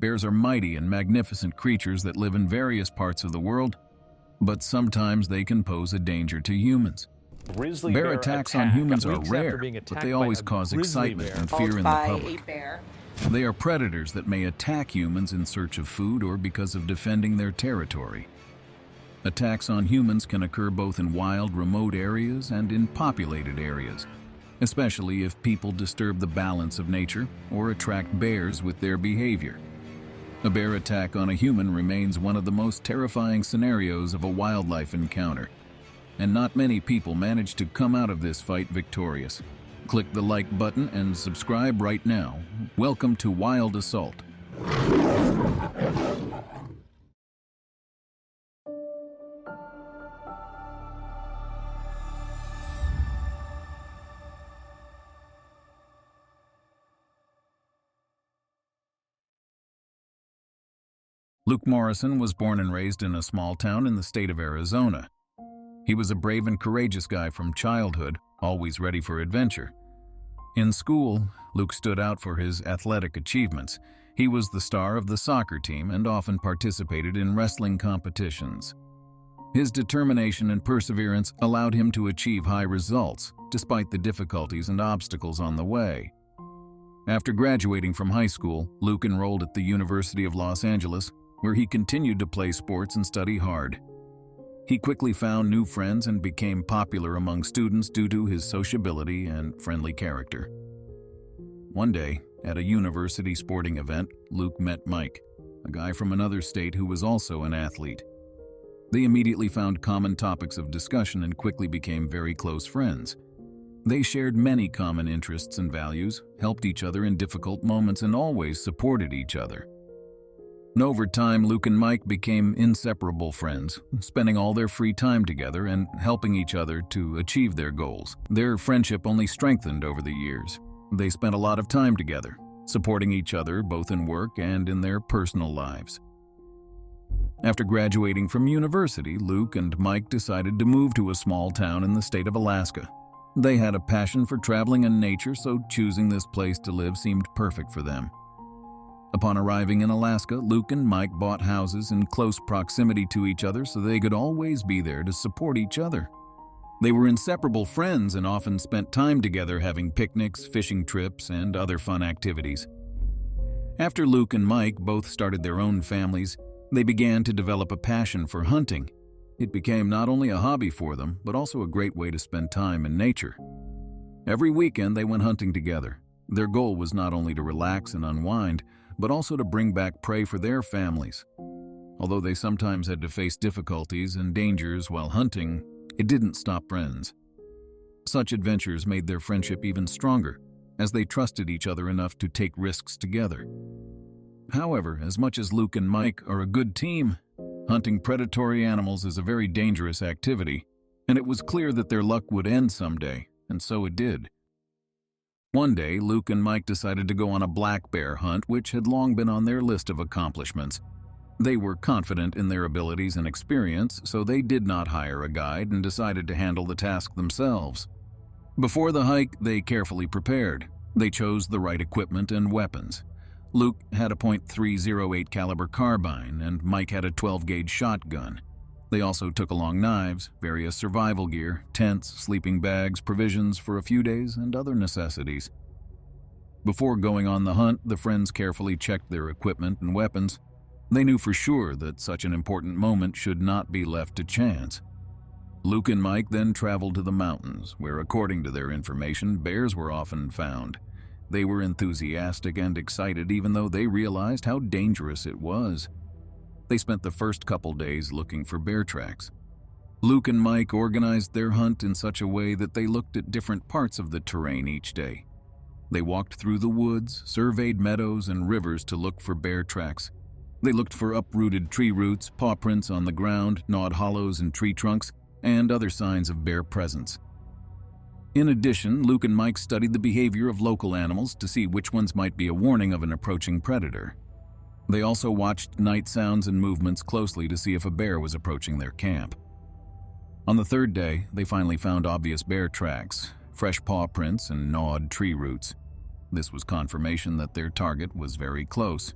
Bears are mighty and magnificent creatures that live in various parts of the world, but sometimes they can pose a danger to humans. Bear attacks on humans are rare, but they always cause excitement and fear in the public. They are predators that may attack humans in search of food or because of defending their territory. Attacks on humans can occur both in wild, remote areas and in populated areas, especially if people disturb the balance of nature or attract bears with their behavior. A bear attack on a human remains one of the most terrifying scenarios of a wildlife encounter, and not many people manage to come out of this fight victorious. Click the like button and subscribe right now. Welcome to Wild Assault. Luke Morrison was born and raised in a small town in the state of Arizona. He was a brave and courageous guy from childhood, always ready for adventure. In school, Luke stood out for his athletic achievements. He was the star of the soccer team and often participated in wrestling competitions. His determination and perseverance allowed him to achieve high results, despite the difficulties and obstacles on the way. After graduating from high school, Luke enrolled at the University of Los Angeles, where he continued to play sports and study hard. He quickly found new friends and became popular among students due to his sociability and friendly character. One day, at a university sporting event, Luke met Mike, a guy from another state who was also an athlete. They immediately found common topics of discussion and quickly became very close friends. They shared many common interests and values, helped each other in difficult moments, and always supported each other. And over time, Luke and Mike became inseparable friends, spending all their free time together and helping each other to achieve their goals. Their friendship only strengthened over the years. They spent a lot of time together, supporting each other both in work and in their personal lives. After graduating from university, Luke and Mike decided to move to a small town in the state of Alaska. They had a passion for traveling and nature, so choosing this place to live seemed perfect for them. Upon arriving in Alaska, Luke and Mike bought houses in close proximity to each other so they could always be there to support each other. They were inseparable friends and often spent time together having picnics, fishing trips, and other fun activities. After Luke and Mike both started their own families, they began to develop a passion for hunting. It became not only a hobby for them, but also a great way to spend time in nature. Every weekend they went hunting together. Their goal was not only to relax and unwind, but also to bring back prey for their families. Although they sometimes had to face difficulties and dangers while hunting, it didn't stop friends. Such adventures made their friendship even stronger, as they trusted each other enough to take risks together. However, as much as Luke and Mike are a good team, hunting predatory animals is a very dangerous activity, and it was clear that their luck would end someday, and so it did. One day, Luke and Mike decided to go on a black bear hunt, which had long been on their list of accomplishments. They were confident in their abilities and experience, so they did not hire a guide and decided to handle the task themselves. Before the hike, they carefully prepared. They chose the right equipment and weapons. Luke had a .308 caliber carbine, and Mike had a 12-gauge shotgun. They also took along knives, various survival gear, tents, sleeping bags, provisions for a few days, and other necessities. Before going on the hunt, the friends carefully checked their equipment and weapons. They knew for sure that such an important moment should not be left to chance. Luke and Mike then traveled to the mountains, where, according to their information, bears were often found. They were enthusiastic and excited, even though they realized how dangerous it was. They spent the first couple days looking for bear tracks. Luke and Mike organized their hunt in such a way that they looked at different parts of the terrain each day. They walked through the woods, surveyed meadows and rivers to look for bear tracks. They looked for uprooted tree roots, paw prints on the ground, gnawed hollows in tree trunks, and other signs of bear presence. In addition, Luke and Mike studied the behavior of local animals to see which ones might be a warning of an approaching predator. They also watched night sounds and movements closely to see if a bear was approaching their camp. On the third day, they finally found obvious bear tracks, fresh paw prints, and gnawed tree roots. This was confirmation that their target was very close.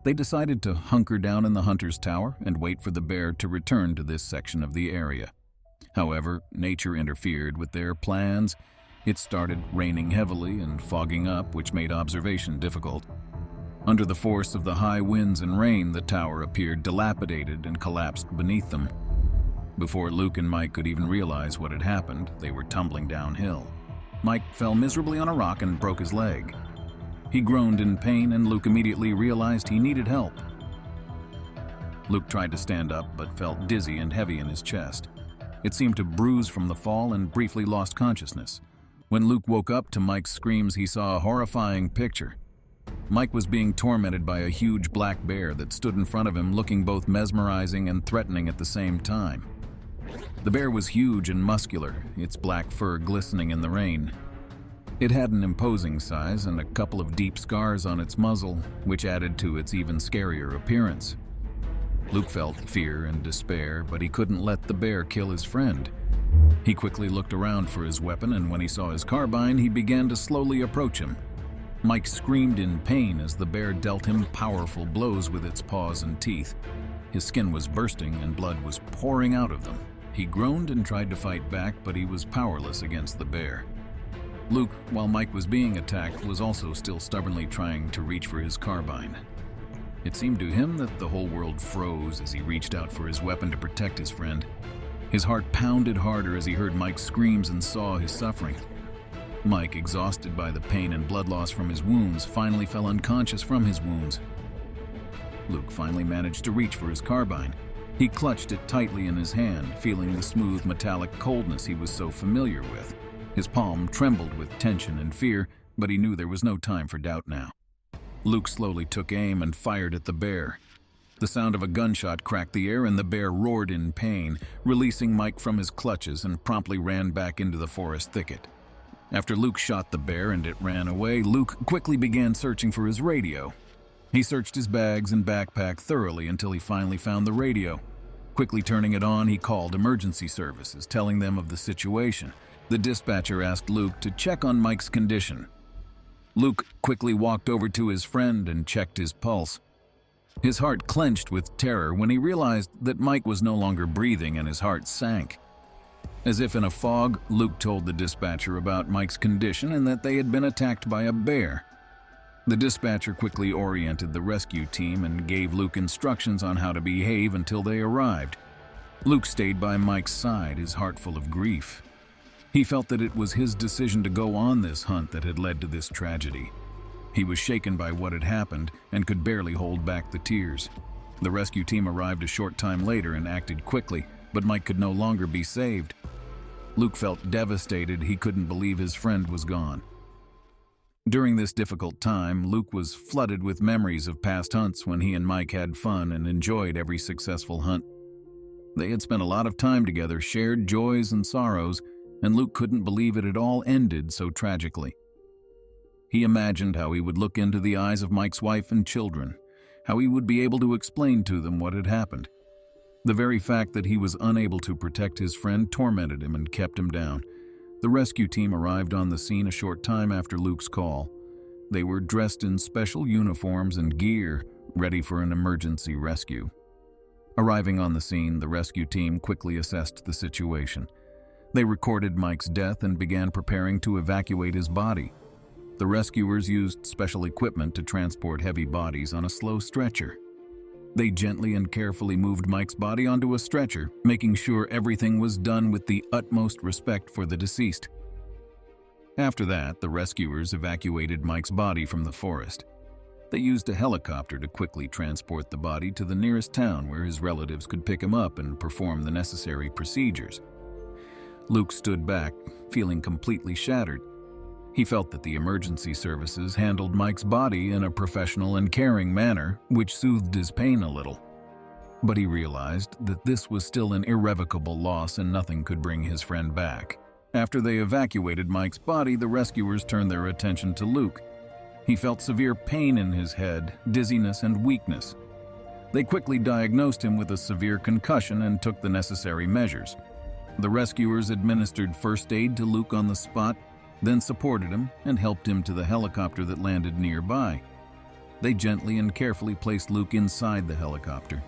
They decided to hunker down in the hunter's tower and wait for the bear to return to this section of the area. However, nature interfered with their plans. It started raining heavily and fogging up, which made observation difficult. Under the force of the high winds and rain, the tower appeared dilapidated and collapsed beneath them. Before Luke and Mike could even realize what had happened, they were tumbling downhill. Mike fell miserably on a rock and broke his leg. He groaned in pain, and Luke immediately realized he needed help. Luke tried to stand up, but felt dizzy and heavy in his chest. It seemed to bruise from the fall and briefly lost consciousness. When Luke woke up to Mike's screams, he saw a horrifying picture. Mike was being tormented by a huge black bear that stood in front of him, looking both mesmerizing and threatening at the same time. The bear was huge and muscular, its black fur glistening in the rain. It had an imposing size and a couple of deep scars on its muzzle, which added to its even scarier appearance. Luke felt fear and despair, but he couldn't let the bear kill his friend. He quickly looked around for his weapon, and when he saw his carbine, he began to slowly approach him. Mike screamed in pain as the bear dealt him powerful blows with its paws and teeth. His skin was bursting and blood was pouring out of them. He groaned and tried to fight back, but he was powerless against the bear. Luke, while Mike was being attacked, was also still stubbornly trying to reach for his carbine. It seemed to him that the whole world froze as he reached out for his weapon to protect his friend. His heart pounded harder as he heard Mike's screams and saw his suffering. Mike, exhausted by the pain and blood loss from his wounds, finally fell unconscious from his wounds. Luke finally managed to reach for his carbine. He clutched it tightly in his hand, feeling the smooth metallic coldness he was so familiar with. His palm trembled with tension and fear, but he knew there was no time for doubt now. Luke slowly took aim and fired at the bear. The sound of a gunshot cracked the air, and the bear roared in pain, releasing Mike from his clutches and promptly ran back into the forest thicket. After Luke shot the bear and it ran away, Luke quickly began searching for his radio. He searched his bags and backpack thoroughly until he finally found the radio. Quickly turning it on, he called emergency services, telling them of the situation. The dispatcher asked Luke to check on Mike's condition. Luke quickly walked over to his friend and checked his pulse. His heart clenched with terror when he realized that Mike was no longer breathing, and his heart sank. As if in a fog, Luke told the dispatcher about Mike's condition and that they had been attacked by a bear. The dispatcher quickly oriented the rescue team and gave Luke instructions on how to behave until they arrived. Luke stayed by Mike's side, his heart full of grief. He felt that it was his decision to go on this hunt that had led to this tragedy. He was shaken by what had happened and could barely hold back the tears. The rescue team arrived a short time later and acted quickly, but Mike could no longer be saved. Luke felt devastated. He couldn't believe his friend was gone. During this difficult time, Luke was flooded with memories of past hunts when he and Mike had fun and enjoyed every successful hunt. They had spent a lot of time together, shared joys and sorrows, and Luke couldn't believe it had all ended so tragically. He imagined how he would look into the eyes of Mike's wife and children, how he would be able to explain to them what had happened. The very fact that he was unable to protect his friend tormented him and kept him down. The rescue team arrived on the scene a short time after Luke's call. They were dressed in special uniforms and gear, ready for an emergency rescue. Arriving on the scene, the rescue team quickly assessed the situation. They recorded Mike's death and began preparing to evacuate his body. The rescuers used special equipment to transport heavy bodies on a slow stretcher. They gently and carefully moved Mike's body onto a stretcher, making sure everything was done with the utmost respect for the deceased. After that, the rescuers evacuated Mike's body from the forest. They used a helicopter to quickly transport the body to the nearest town where his relatives could pick him up and perform the necessary procedures. Luke stood back, feeling completely shattered. He felt that the emergency services handled Mike's body in a professional and caring manner, which soothed his pain a little. But he realized that this was still an irrevocable loss and nothing could bring his friend back. After they evacuated Mike's body, the rescuers turned their attention to Luke. He felt severe pain in his head, dizziness, and weakness. They quickly diagnosed him with a severe concussion and took the necessary measures. The rescuers administered first aid to Luke on the spot, then supported him and helped him to the helicopter that landed nearby. They gently and carefully placed Luke inside the helicopter,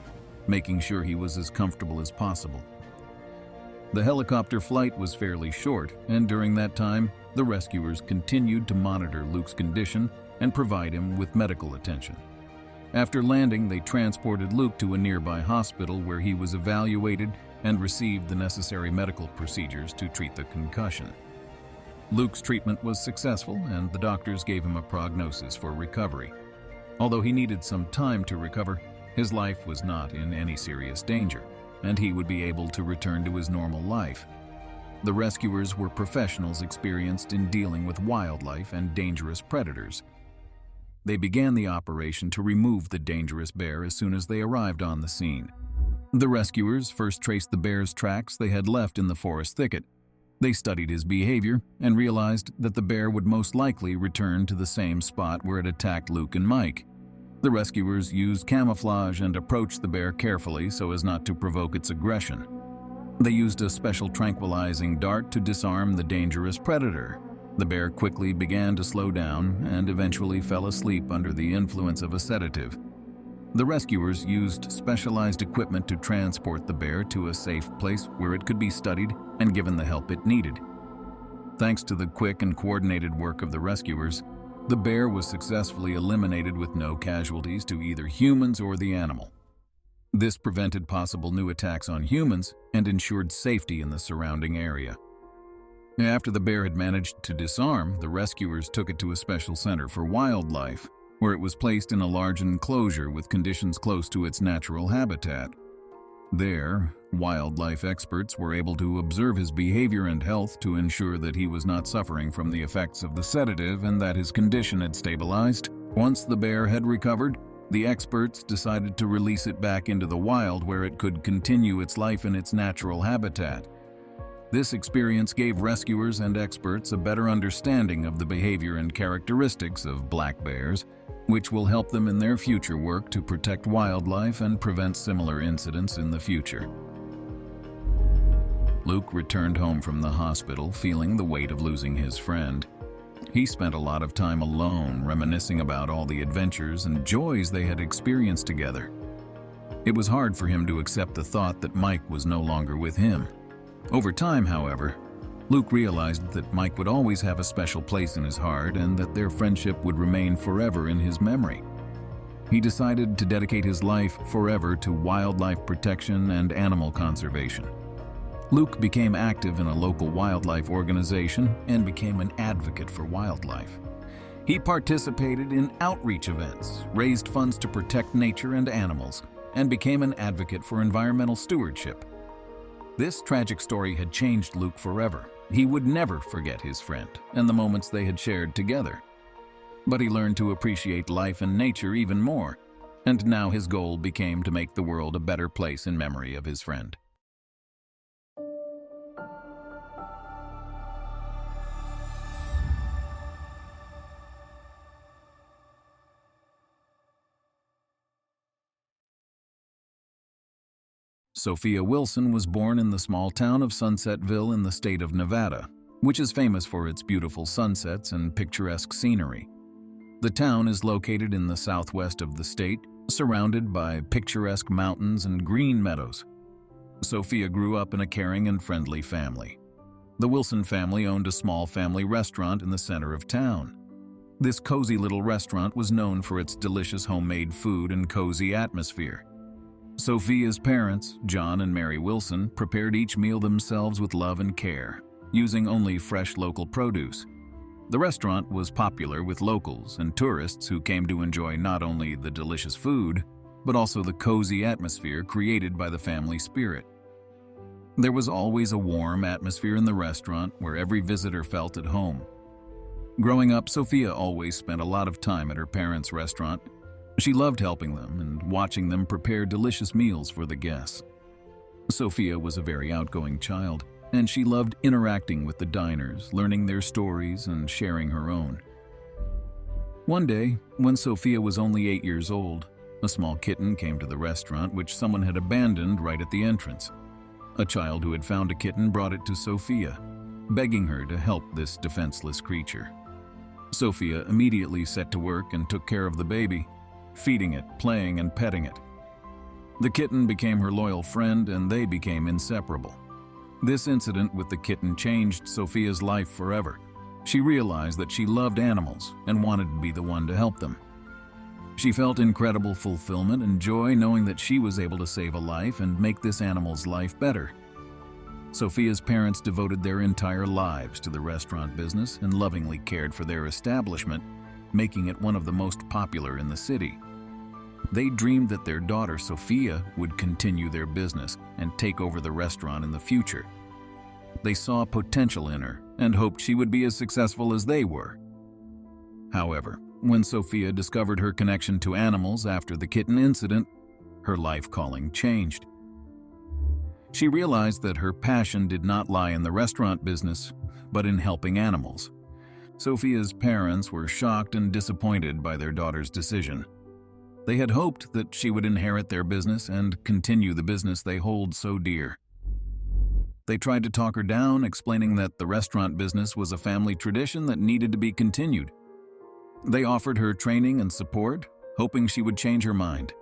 making sure he was as comfortable as possible. The helicopter flight was fairly short, and during that time, the rescuers continued to monitor Luke's condition and provide him with medical attention. After landing, they transported Luke to a nearby hospital where he was evaluated and received the necessary medical procedures to treat the concussion. Luke's treatment was successful, and the doctors gave him a prognosis for recovery. Although he needed some time to recover, his life was not in any serious danger, and he would be able to return to his normal life. The rescuers were professionals experienced in dealing with wildlife and dangerous predators. They began the operation to remove the dangerous bear as soon as they arrived on the scene. The rescuers first traced the bear's tracks they had left in the forest thicket. They studied his behavior and realized that the bear would most likely return to the same spot where it attacked Luke and Mike. The rescuers used camouflage and approached the bear carefully so as not to provoke its aggression. They used a special tranquilizing dart to disarm the dangerous predator. The bear quickly began to slow down and eventually fell asleep under the influence of a sedative. The rescuers used specialized equipment to transport the bear to a safe place where it could be studied and given the help it needed. Thanks to the quick and coordinated work of the rescuers, the bear was successfully eliminated with no casualties to either humans or the animal. This prevented possible new attacks on humans and ensured safety in the surrounding area. After the bear had managed to disarm, the rescuers took it to a special center for wildlife, where it was placed in a large enclosure with conditions close to its natural habitat. There, wildlife experts were able to observe his behavior and health to ensure that he was not suffering from the effects of the sedative and that his condition had stabilized. Once the bear had recovered, the experts decided to release it back into the wild where it could continue its life in its natural habitat. This experience gave rescuers and experts a better understanding of the behavior and characteristics of black bears, which will help them in their future work to protect wildlife and prevent similar incidents in the future. Luke returned home from the hospital feeling the weight of losing his friend. He spent a lot of time alone, reminiscing about all the adventures and joys they had experienced together. It was hard for him to accept the thought that Mike was no longer with him. Over time, however, Luke realized that Mike would always have a special place in his heart and that their friendship would remain forever in his memory. He decided to dedicate his life forever to wildlife protection and animal conservation. Luke became active in a local wildlife organization and became an advocate for wildlife. He participated in outreach events, raised funds to protect nature and animals, and became an advocate for environmental stewardship. This tragic story had changed Luke forever. He would never forget his friend and the moments they had shared together. But he learned to appreciate life and nature even more, and now his goal became to make the world a better place in memory of his friend. Sophia Wilson was born in the small town of Sunsetville in the state of Nevada, which is famous for its beautiful sunsets and picturesque scenery. The town is located in the southwest of the state, surrounded by picturesque mountains and green meadows. Sophia grew up in a caring and friendly family. The Wilson family owned a small family restaurant in the center of town. This cozy little restaurant was known for its delicious homemade food and cozy atmosphere. Sophia's parents, John and Mary Wilson, prepared each meal themselves with love and care, using only fresh local produce. The restaurant was popular with locals and tourists who came to enjoy not only the delicious food, but also the cozy atmosphere created by the family spirit. There was always a warm atmosphere in the restaurant where every visitor felt at home. Growing up, Sophia always spent a lot of time at her parents' restaurant. She loved helping them and watching them prepare delicious meals for the guests. Sophia was a very outgoing child, and she loved interacting with the diners, learning their stories and sharing her own. One day, when Sophia was only 8 years old, a small kitten came to the restaurant which someone had abandoned right at the entrance. A child who had found a kitten brought it to Sophia, begging her to help this defenseless creature. Sophia immediately set to work and took care of the baby, feeding it, playing and petting it. The kitten became her loyal friend, and they became inseparable. This incident with the kitten changed Sophia's life forever. She realized that she loved animals and wanted to be the one to help them. She felt incredible fulfillment and joy knowing that she was able to save a life and make this animal's life better. Sophia's parents devoted their entire lives to the restaurant business and lovingly cared for their establishment, making it one of the most popular in the city. They dreamed that their daughter Sophia would continue their business and take over the restaurant in the future. They saw potential in her and hoped she would be as successful as they were. However, when Sophia discovered her connection to animals after the kitten incident, her life calling changed. She realized that her passion did not lie in the restaurant business, but in helping animals. Sophia's parents were shocked and disappointed by their daughter's decision. They had hoped that she would inherit their business and continue the business they hold so dear. They tried to talk her down, explaining that the restaurant business was a family tradition that needed to be continued. They offered her training and support, hoping she would change her mind.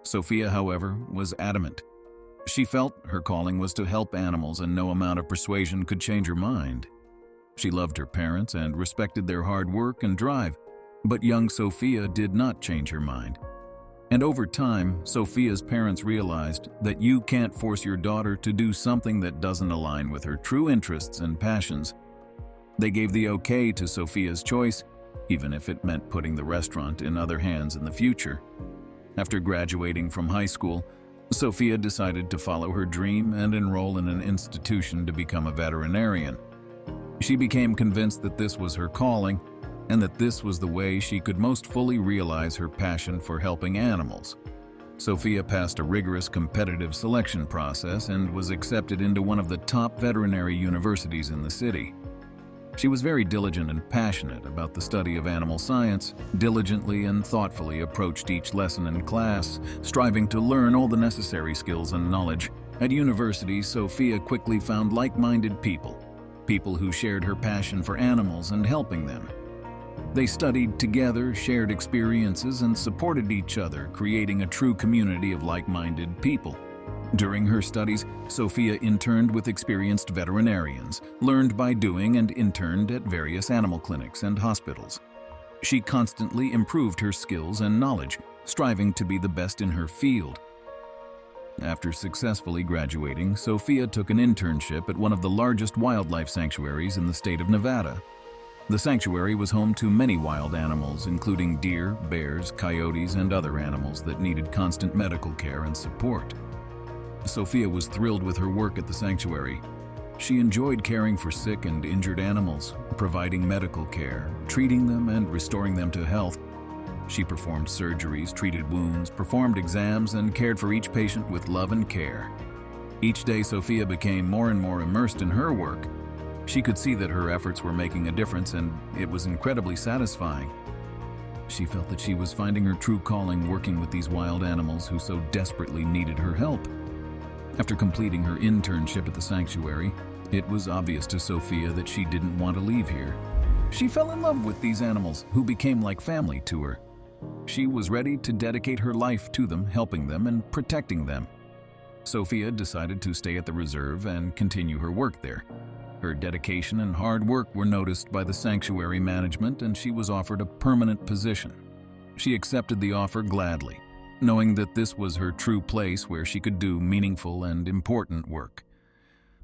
Sophia, however, was adamant. She felt her calling was to help animals, and no amount of persuasion could change her mind. She loved her parents and respected their hard work and drive, but young Sophia did not change her mind. And over time, Sophia's parents realized that you can't force your daughter to do something that doesn't align with her true interests and passions. They gave the okay to Sophia's choice, even if it meant putting the restaurant in other hands in the future. After graduating from high school, Sophia decided to follow her dream and enroll in an institution to become a veterinarian. She became convinced that this was her calling and that this was the way she could most fully realize her passion for helping animals. Sophia passed a rigorous competitive selection process and was accepted into one of the top veterinary universities in the city. She was very diligent and passionate about the study of animal science, diligently and thoughtfully approached each lesson in class, striving to learn all the necessary skills and knowledge. At university, Sophia quickly found like-minded people who shared her passion for animals and helping them. They studied together, shared experiences, and supported each other, creating a true community of like-minded people. During her studies, Sophia interned with experienced veterinarians, learned by doing, and interned at various animal clinics and hospitals. She constantly improved her skills and knowledge, striving to be the best in her field. After successfully graduating, Sophia took an internship at one of the largest wildlife sanctuaries in the state of Nevada. The sanctuary was home to many wild animals, including deer, bears, coyotes, and other animals that needed constant medical care and support. Sophia was thrilled with her work at the sanctuary. She enjoyed caring for sick and injured animals, providing medical care, treating them, and restoring them to health. She performed surgeries, treated wounds, performed exams, and cared for each patient with love and care. Each day, Sophia became more and more immersed in her work. She could see that her efforts were making a difference, and it was incredibly satisfying. She felt that she was finding her true calling working with these wild animals who so desperately needed her help. After completing her internship at the sanctuary, it was obvious to Sophia that she didn't want to leave here. She fell in love with these animals, who became like family to her. She was ready to dedicate her life to them, helping them and protecting them. Sophia decided to stay at the reserve and continue her work there. Her dedication and hard work were noticed by the sanctuary management, and she was offered a permanent position. She accepted the offer gladly, knowing that this was her true place where she could do meaningful and important work.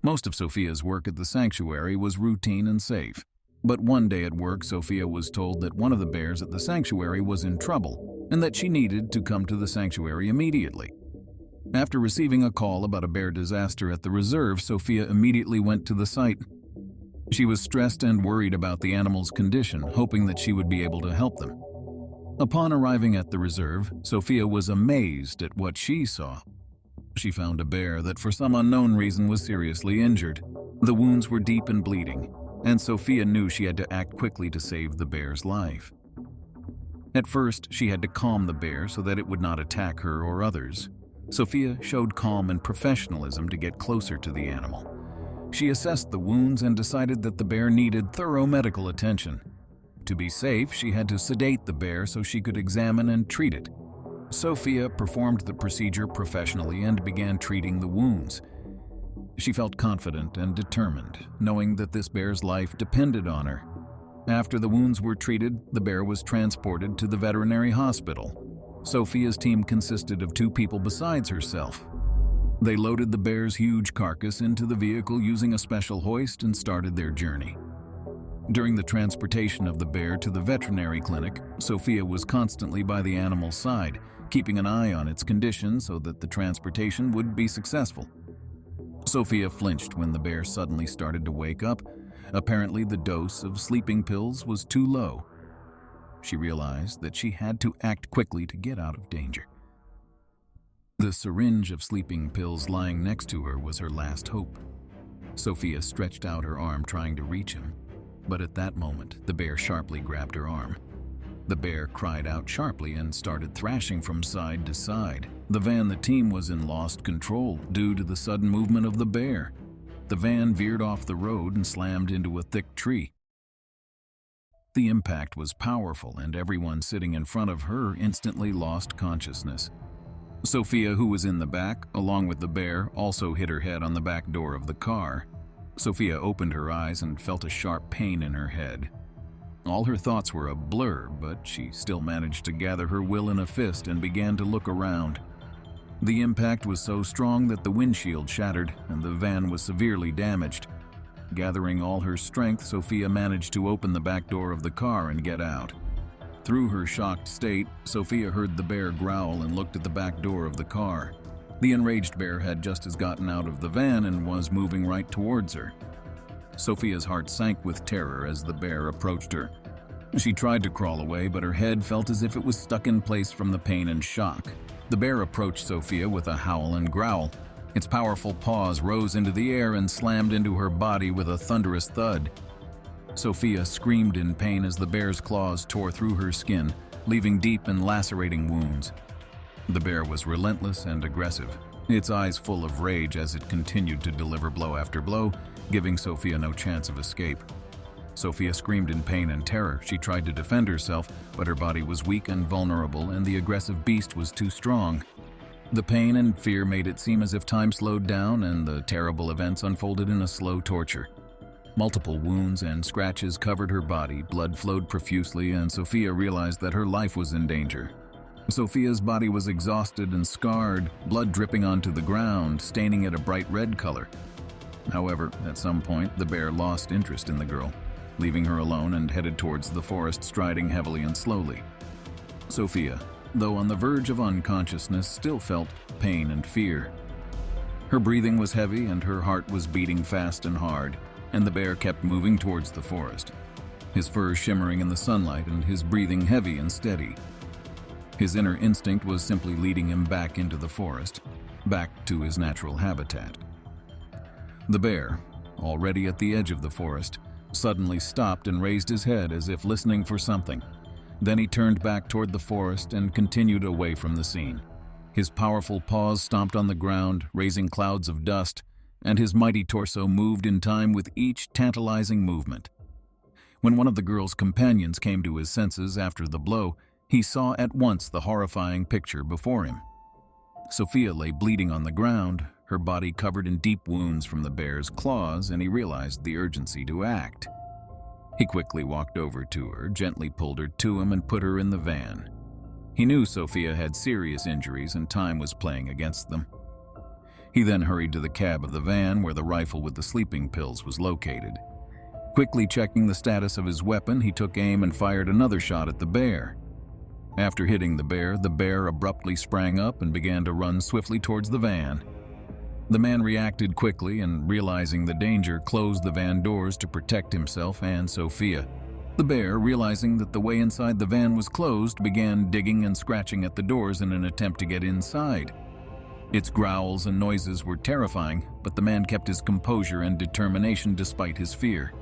Most of Sophia's work at the sanctuary was routine and safe. But one day at work, Sophia was told that one of the bears at the sanctuary was in trouble and that she needed to come to the sanctuary immediately. After receiving a call about a bear disaster at the reserve, Sophia immediately went to the site. She was stressed and worried about the animal's condition, hoping that she would be able to help them. Upon arriving at the reserve, Sophia was amazed at what she saw. She found a bear that for some unknown reason was seriously injured. The wounds were deep and bleeding, and Sophia knew she had to act quickly to save the bear's life. At first, she had to calm the bear so that it would not attack her or others. Sophia showed calm and professionalism to get closer to the animal. She assessed the wounds and decided that the bear needed thorough medical attention. To be safe, she had to sedate the bear so she could examine and treat it. Sophia performed the procedure professionally and began treating the wounds. She felt confident and determined, knowing that this bear's life depended on her. After the wounds were treated, the bear was transported to the veterinary hospital. Sophia's team consisted of 2 people besides herself. They loaded the bear's huge carcass into the vehicle using a special hoist and started their journey. During the transportation of the bear to the veterinary clinic, Sophia was constantly by the animal's side, keeping an eye on its condition so that the transportation would be successful. Sophia flinched when the bear suddenly started to wake up. Apparently, the dose of sleeping pills was too low. She realized that she had to act quickly to get out of danger. The syringe of sleeping pills lying next to her was her last hope. Sophia stretched out her arm trying to reach him, but at that moment, the bear sharply grabbed her arm. The bear cried out sharply and started thrashing from side to side. The team was in lost control due to the sudden movement of the bear. The van veered off the road and slammed into a thick tree. The impact was powerful, and everyone sitting in front of her instantly lost consciousness. Sophia, who was in the back, along with the bear, also hit her head on the back door of the car. Sophia opened her eyes and felt a sharp pain in her head. All her thoughts were a blur, but she still managed to gather her will in a fist and began to look around. The impact was so strong that the windshield shattered and the van was severely damaged. Gathering all her strength, Sophia managed to open the back door of the car and get out. Through her shocked state, Sophia heard the bear growl and looked at the back door of the car. The enraged bear had just gotten out of the van and was moving right towards her. Sophia's heart sank with terror as the bear approached her. She tried to crawl away, but her head felt as if it was stuck in place from the pain and shock. The bear approached Sophia with a howl and growl. Its powerful paws rose into the air and slammed into her body with a thunderous thud. Sophia screamed in pain as the bear's claws tore through her skin, leaving deep and lacerating wounds. The bear was relentless and aggressive, its eyes full of rage as it continued to deliver blow after blow, giving Sophia no chance of escape. Sophia screamed in pain and terror. She tried to defend herself, but her body was weak and vulnerable, and the aggressive beast was too strong. The pain and fear made it seem as if time slowed down and the terrible events unfolded in a slow torture. Multiple wounds and scratches covered her body, blood flowed profusely, and Sophia realized that her life was in danger. Sophia's body was exhausted and scarred, blood dripping onto the ground, staining it a bright red color. However, at some point, the bear lost interest in the girl, leaving her alone and headed towards the forest, striding heavily and slowly. Sophia, though on the verge of unconsciousness, still felt pain and fear. Her breathing was heavy and her heart was beating fast and hard, and the bear kept moving towards the forest, his fur shimmering in the sunlight and his breathing heavy and steady. His inner instinct was simply leading him back into the forest, back to his natural habitat. The bear, already at the edge of the forest, suddenly stopped and raised his head as if listening for something. Then he turned back toward the forest and continued away from the scene. His powerful paws stomped on the ground, raising clouds of dust, and his mighty torso moved in time with each tantalizing movement. When one of the girl's companions came to his senses after the blow, he saw at once the horrifying picture before him. Sophia lay bleeding on the ground, her body covered in deep wounds from the bear's claws, and he realized the urgency to act. He quickly walked over to her, gently pulled her to him, and put her in the van. He knew Sophia had serious injuries and time was playing against them. He then hurried to the cab of the van where the rifle with the sleeping pills was located. Quickly checking the status of his weapon, he took aim and fired another shot at the bear. After hitting the bear abruptly sprang up and began to run swiftly towards the van. The man reacted quickly and, realizing the danger, closed the van doors to protect himself and Sophia. The bear, realizing that the way inside the van was closed, began digging and scratching at the doors in an attempt to get inside. Its growls and noises were terrifying, but the man kept his composure and determination despite his fear.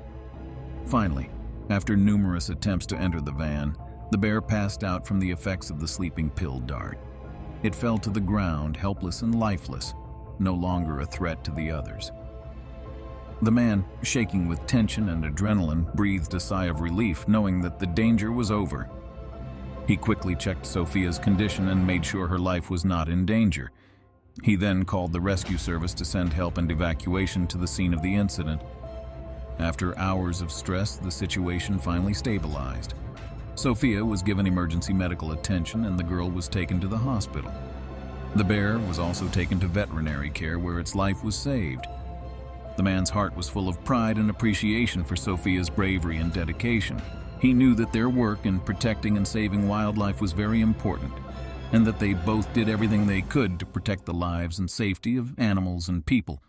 Finally, after numerous attempts to enter the van, the bear passed out from the effects of the sleeping pill dart. It fell to the ground, helpless and lifeless, no longer a threat to the others. The man, shaking with tension and adrenaline, breathed a sigh of relief, knowing that the danger was over. He quickly checked Sophia's condition and made sure her life was not in danger. He then called the rescue service to send help and evacuation to the scene of the incident. After hours of stress, the situation finally stabilized. Sophia was given emergency medical attention and the girl was taken to the hospital. The bear was also taken to veterinary care where its life was saved. The man's heart was full of pride and appreciation for Sophia's bravery and dedication. He knew that their work in protecting and saving wildlife was very important, and that they both did everything they could to protect the lives and safety of animals and people.